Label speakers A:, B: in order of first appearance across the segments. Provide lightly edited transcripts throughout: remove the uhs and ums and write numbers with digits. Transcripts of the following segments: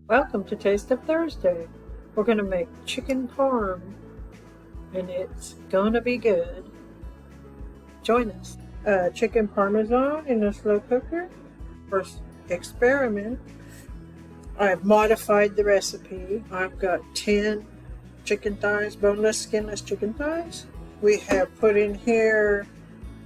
A: Welcome to Taste of Thursday. We're going to make chicken parm, and it's going to be good. Join us. Chicken parmesan in a slow cooker. First experiment. I've modified the recipe. I've got 10 chicken thighs, boneless, skinless chicken thighs. We have put in here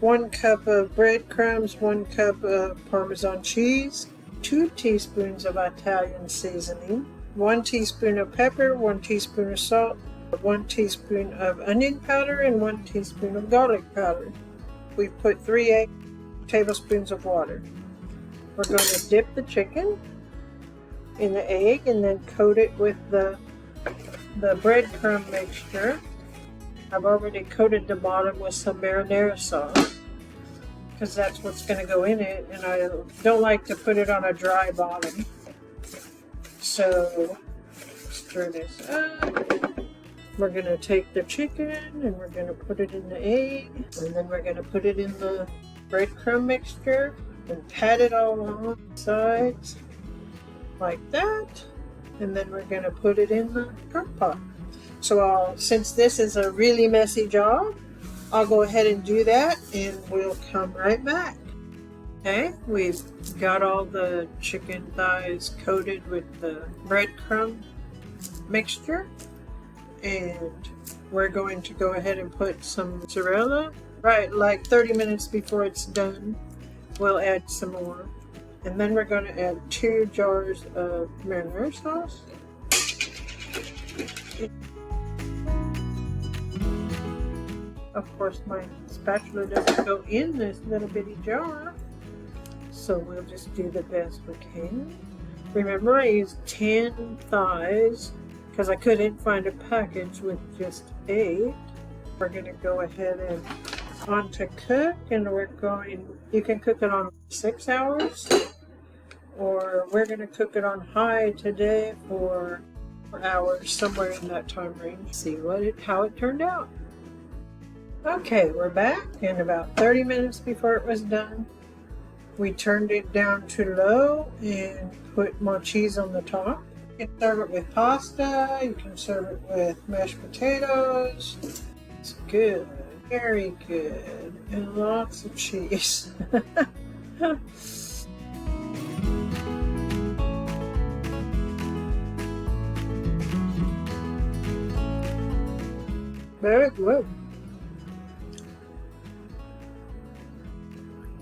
A: 1 cup of breadcrumbs, 1 cup of Parmesan cheese, 2 teaspoons of Italian seasoning, 1 teaspoon of pepper, 1 teaspoon of salt, 1 teaspoon of onion powder, and 1 teaspoon of garlic powder. We put 3 tablespoons of water. We're going to dip the chicken in the egg and then coat it with the breadcrumb mixture. I've already coated the bottom with some marinara sauce because that's what's going to go in it, and I don't like to put it on a dry bottom. So stir this up. We're going to take the chicken and we're going to put it in the egg, and then we're going to put it in the breadcrumb mixture and pat it all along the sides like that, and then we're going to put it in the crock pot. So since this is a really messy job, I'll go ahead and do that and we'll come right back. Okay, we've got all the chicken thighs coated with the breadcrumb mixture, and we're going to go ahead and put some mozzarella. Right, like 30 minutes before it's done, we'll add some more. And then we're going to add 2 jars of marinara sauce. Of course, my spatula doesn't go in this little bitty jar, so we'll just do the best we can. Remember, I used 10 thighs because I couldn't find a package with just 8. We're going to go ahead and on to cook, and you can cook it on 6 hours, or we're going to cook it on high today for 4 hours, somewhere in that time range. See how it turned out. Okay, we're back, and about 30 minutes before it was done, we turned it down to low and put more cheese on the top. You can serve it with pasta, you can serve it with mashed potatoes. It's good, very good, and lots of cheese. Very good.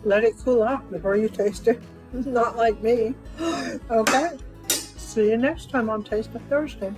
A: Let it cool off before you taste it. Not like me. Okay. See you next time on Taste of Thursday.